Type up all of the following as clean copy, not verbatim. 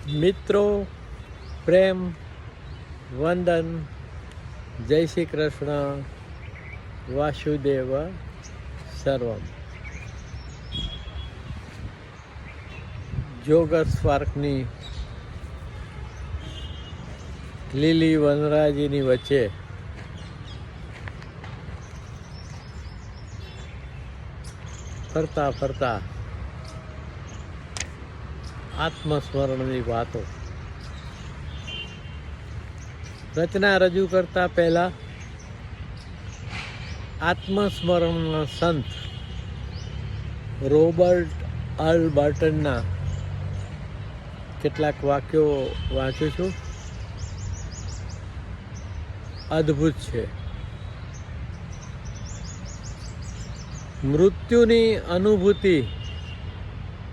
મિત્રો, પ્રેમ, વંદન, જય શ્રી કૃષ્ણ, વાસુદેવ સર્વમ. જોગર સ્પાર્કની લીલી વનરાજીની વચ્ચે ફરતા ફરતા આત્મસ્મરણની વાતો. રચના રજૂ કરતા પહેલા આત્મસ્મરણના સંત રોબર્ટ અલ્બર્ટનના કેટલાક વાક્યો વાંચું છું. અદ્ભુત છે. મૃત્યુની અનુભૂતિ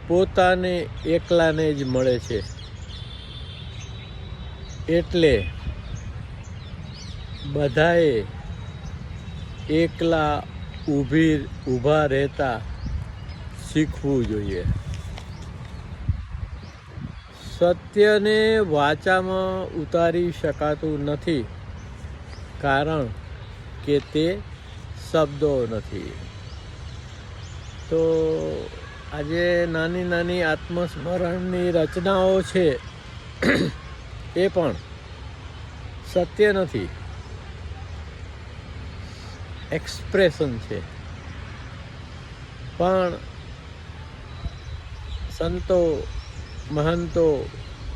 પોતાને એકલાને જ મળે છે, એટલે બધાએ એકલા ઊભા રહેતા શીખવું જોઈએ. સત્યને વાચામાં ઉતારી શકાતું નથી, કારણ કે તે શબ્દો નથી. તો આજે નાની નાની આત્મસ્મરણની રચનાઓ છે, એ પણ સત્ય નથી, એક્સપ્રેશન છે. પણ સંતો, મહંતો,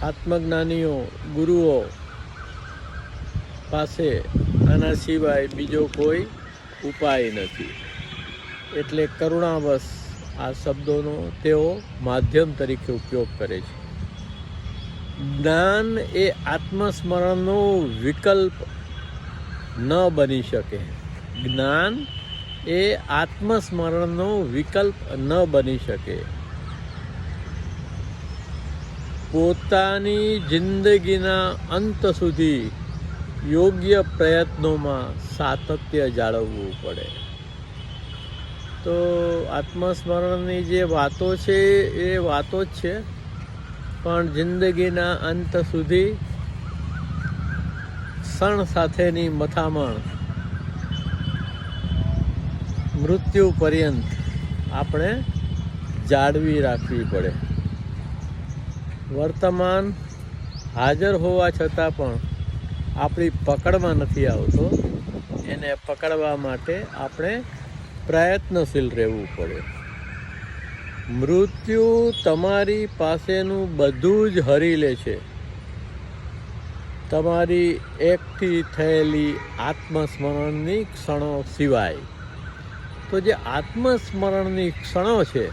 આત્મજ્ઞાનીઓ, ગુરુઓ પાસે આના સિવાય બીજો કોઈ ઉપાય નથી. એટલે કરુણાવશ આ શબ્દોનો તેઓ માધ્યમ તરીકે ઉપયોગ કરે છે. જ્ઞાન એ આત્મસ્મરણનો વિકલ્પ ન બની શકે. જ્ઞાન એ આત્મસ્મરણનો વિકલ્પ ન બની શકે. પોતાની જિંદગીના અંત સુધી યોગ્ય પ્રયત્નોમાં સાતત્ય જાળવવું પડે. તો આત્મસ્મરણની જે વાતો છે એ વાતો જ છે, પણ જિંદગીના અંત સુધી ક્ષણ સાથેની મથામણ મૃત્યુ પર્યંત આપણે જાળવી રાખવી પડે. વર્તમાન હાજર હોવા છતાં પણ આપણી પકડમાં નથી આવતો, એને પકડવા માટે આપણે પ્રયત્નશીલ રહેવું પડે. મૃત્યુ તમારી પાસેનું બધું જ હરી લે છે, તમારી એકઠી થયેલી આત્મસ્મરણની ક્ષણો સિવાય. તો જે આત્મસ્મરણની ક્ષણો છે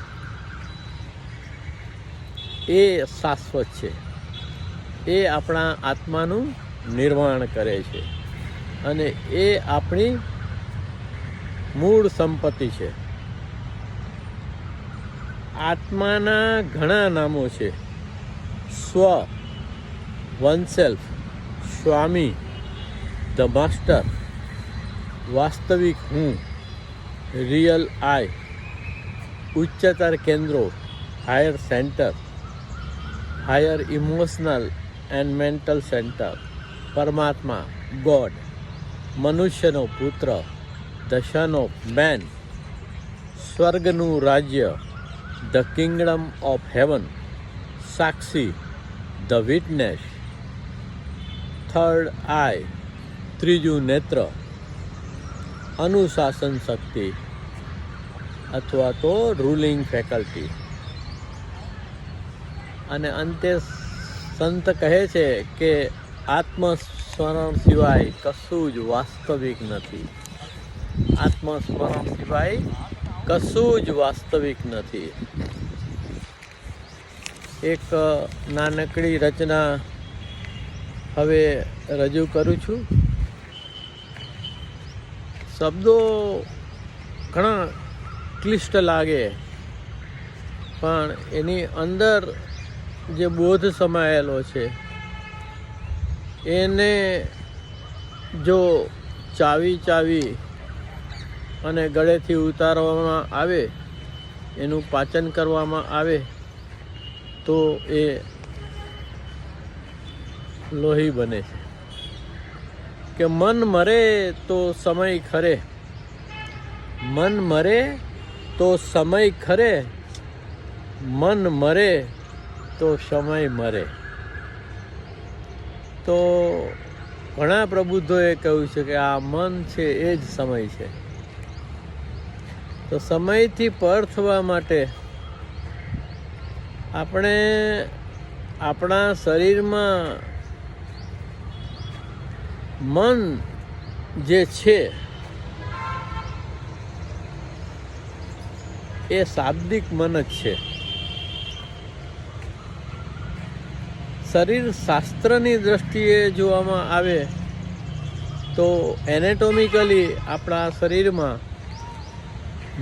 એ શાશ્વત છે. એ આપણા આત્માનું નિર્માણ કરે છે અને એ આપણી મૂળ સંપત્તિ છે. આત્માના ઘણા નામો છે: સ્વ, વનસેલ્ફ, સ્વામી, ધ માસ્ટર, વાસ્તવિક હું, રિયલ આઈ, ઉચ્ચતર કેન્દ્રો, higher centre, higher emotional and mental centre, પરમાત્મા, ગોડ, મનુષ્યનો પુત્ર, ધ સન ઓફ મેન, સ્વર્ગનું રાજ્ય, ધ કિંગડમ ઓફ હેવન, સાક્ષી, ધ વિટનેસ, થર્ડ આઈ, ત્રીજું નેત્ર, અનુશાસન શક્તિ અથવા તો રૂલિંગ ફેકલ્ટી. અને અંતે સંત કહે છે કે આત્મસ્મરણ સિવાય કશું જ વાસ્તવિક નથી. આત્મસ્મરણ સિવાય કશું જ વાસ્તવિક નથી. એક નાનકડી રચના હવે રજૂ કરું છું. શબ્દો ઘણા ક્લિષ્ટ લાગે, પણ એની અંદર જે બોધ સમાયેલો છે એને જો ચાવી અને ગળેથી ઉતારવામાં આવે, એનું પાચન કરવામાં આવે, તો એ લોહી બને છે કે મન મરે તો સમય ખરે, મન મરે તો સમય ખરે, મન મરે તો સમય મરે. તો ઘણા પ્રબુદ્ધોએ કહ્યું છે કે આ મન છે એ જ સમય છે. તો સમયથી પર થવા માટે આપણે આપણા શરીરમાં મન જે છે એ શાબ્દિક મન જ છે. શરીર શાસ્ત્રની દૃષ્ટિએ જોવામાં આવે તો એનેટોમિકલી આપણા શરીરમાં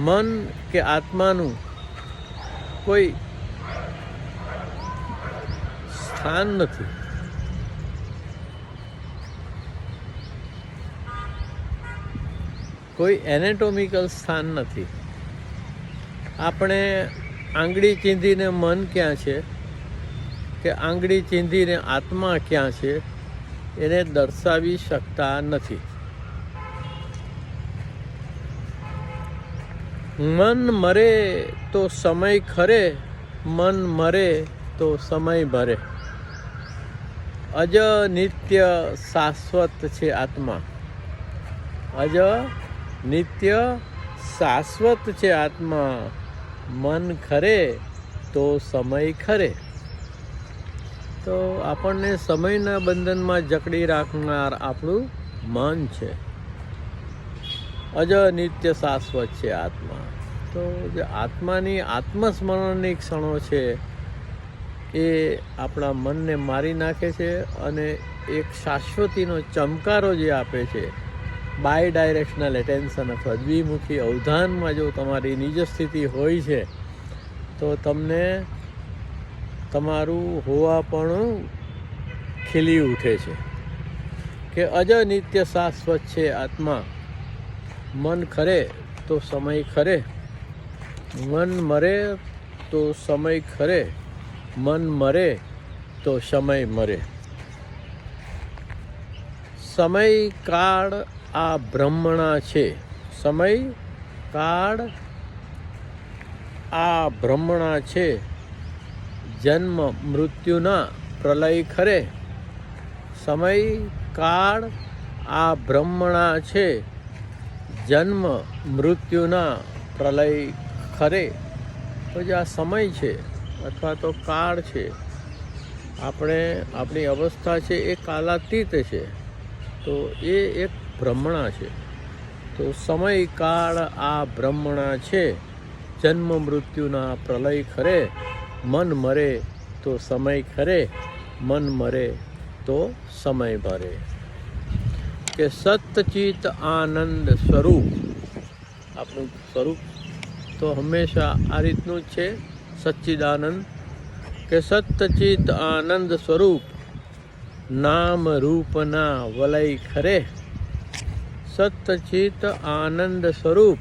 મન કે આત્માનું કોઈ સ્થાન નથી. કોઈ એનેટોમિકલ સ્થાન નથી. આપણે આંગળી ચીંધીને મન ક્યાં છે કે આંગળી ચીંધીને આત્મા ક્યાં છે એને દર્શાવી શકતા નથી. મન મરે તો સમય ખરે, મન મરે તો સમય ભરે. અજ નિત્ય શાશ્વત છે આત્મા, અજ નિત્ય શાશ્વત છે આત્મા. મન ખરે તો સમય ખરે. તો આપણને સમયના બંધનમાં જકડી રાખનાર આપણું મન છે. અજ નિત્ય શાશ્વત છે આત્મા. તો જે આત્માની આત્મસ્મરણની ક્ષણો છે એ આપણા મનને મારી નાખે છે અને એક શાશ્વતીનો ચમકારો જે આપે છે. બાય ડાયરેક્શનલ એટેન્શન અથવા દ્વિમુખી અવધાનમાં જો તમારી નિજ સ્થિતિ હોય છે તો તમને તમારું હોવાપણું ખીલી ઉઠે છે કે અજ નિત્ય શાશ્વત છે આત્મા. મન ખરે તો સમય ખરે, મન મરે તો સમય ખરે, મન મરે તો સમય મરે. સમય કાળ આ બ્રહ્મણા છે, સમય કાળ આ બ્રહ્મણા છે. જન્મ મૃત્યુના પ્રલય ખરે, સમય કાળ આ બ્રહ્મણા છે. જન્મ મૃત્યુના પ્રલય ખરે. તો જે આ સમય છે અથવા તો કાળ છે, આપણી અવસ્થા છે એ કાલાતીત છે. તો એ એક બ્રહ્મણા છે. તો સમય કાળ આ બ્રહ્મણા છે. જન્મ મૃત્યુના પ્રલય ખરે. મન મરે તો સમય ખરે, મન મરે તો સમય ભરે. કે સતચિત આનંદ સ્વરૂપ, આપણું સ્વરૂપ તો હંમેશા આ રીતનું જ છે, સચ્ચિદાનંદ. કે સતચિત આનંદ સ્વરૂપ નામ રૂપના વલય ખરે. સતચિત આનંદ સ્વરૂપ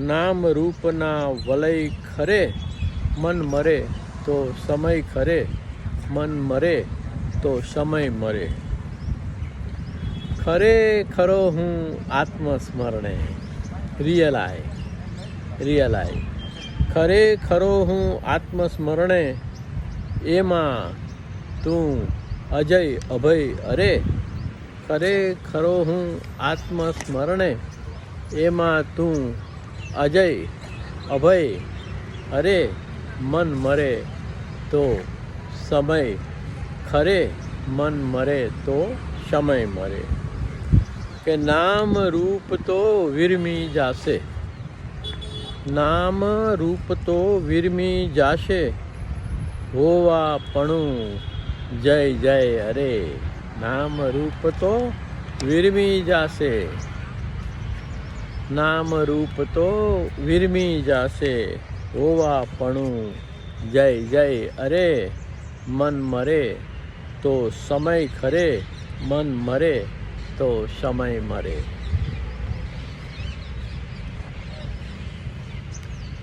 નામ રૂપના વલય ખરે. મન મરે તો સમય ખરે, મન મરે તો સમય મરે. ખરે ખરો હું આત્મસ્મરણે, રિયલાય. ખરે ખરો હું આત્મસ્મરણે, એમાં તું અજય અભય અરે. ખરે ખરો હું આત્મસ્મરણે, એમાં તું અજય અભય અરે. મન મરે તો સમય ખરે, મન મરે તો સમય મરે. કે નામ રૂપ તો વિરમી જાશે, નામ રૂપ તો વિરમી જાશે. હોવાપણું જય જય અરે. નામ રૂપ તો વિરમી જાશે, નામ રૂપ તો વિરમી જાશે. હોવાપણું જય જય અરે. મન મરે તો સમય ખરે, મન મરે તો સમય મરે.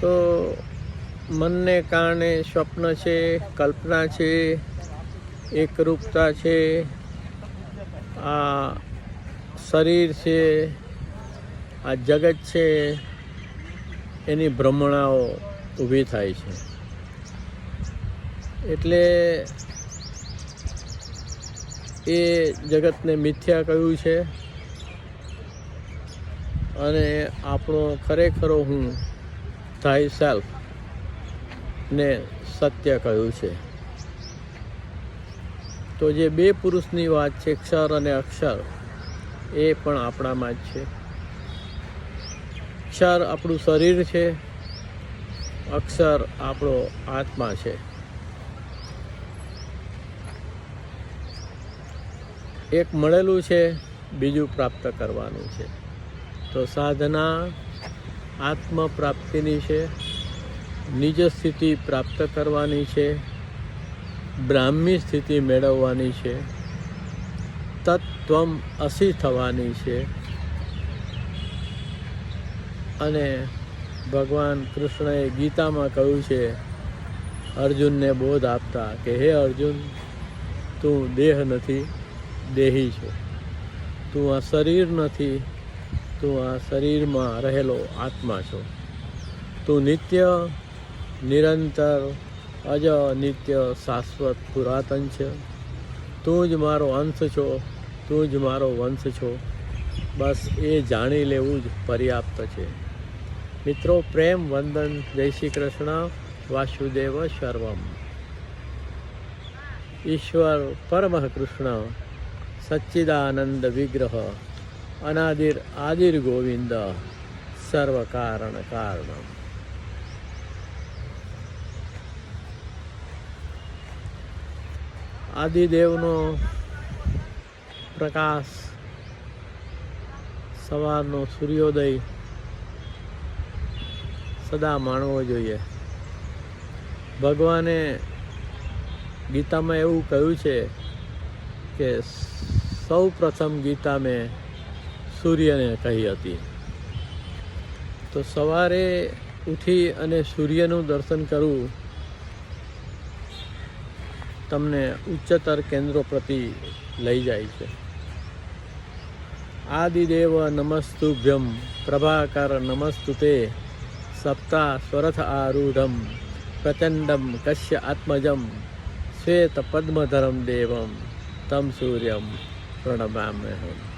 તો મનને કારણે સ્વપ્ન છે, કલ્પના છે, એકરૂપતા છે, આ શરીર છે, આ જગત છે, એની ભ્રમણાઓ ઊભી થાય છે. એટલે એ જગતને મિથ્યા કહ્યું છે અને આપણો ખરેખરો હું થાઈ સેલ્ફ ને સત્ય કહ્યું છે. તો જે બે પુરુષની વાત છે, ક્ષર અને અક્ષર, એ પણ આપણામાં જ છે. ક્ષર આપણું શરીર છે, અક્ષર આપણો આત્મા છે. એક મળેલું છે, બીજું પ્રાપ્ત કરવાનું છે. તો સાધના આત્મ પ્રાપ્તિની છે, નિજ સ્થિતિ પ્રાપ્ત કરવાની છે, બ્રાહ્મી સ્થિતિ મેળવવાની છે, તત્વમ અસી થવાની છે. અને ભગવાન કૃષ્ણએ ગીતામાં કહ્યું છે અર્જુનને બોધ આપતા કે હે અર્જુન, તું દેહ નથી, દેહી છે. તું આ શરીર નથી, તું આ શરીરમાં રહેલો આત્મા છો. તું નિત્ય, નિરંતર, અજ નિત્ય, શાશ્વત, પુરાતન છે. તું જ મારો અંશ છો, તું જ મારો વંશ છો. બસ એ જાણી લેવું જ પર્યાપ્ત છે. મિત્રો, પ્રેમ વંદન. જય શ્રી કૃષ્ણ. વાસુદેવ સર્વમ. ઈશ્વર પરમઃ કૃષ્ણ સચ્ચિદાનંદ વિગ્રહ અનાદિર આદિર ગોવિંદ સર્વ કારણ કારણમ. આદિદેવનો પ્રકાશ, સવારનો સૂર્યોદય સદા માણવો જોઈએ. ભગવાને ગીતામાં એવું કહ્યું છે કે સૌ પ્રથમ ગીતા મેં સૂર્યને કહી હતી. તો સવારે ઉઠી અને સૂર્યનું દર્શન કરવું તમને ઉચ્ચતર કેન્દ્રો પ્રતિ લઈ જાય છે. આદિદેવ નમસ્તુભ્યમ પ્રભાકર નમસ્તુતે સપ્તા સ્વરથ આરૂઢમ પ્રચંડમ કશ્ય આત્મજમ શ્વેત પદ્મધરમ દેવમ તમ સૂર્યમ પ્રણમામ્યહમ.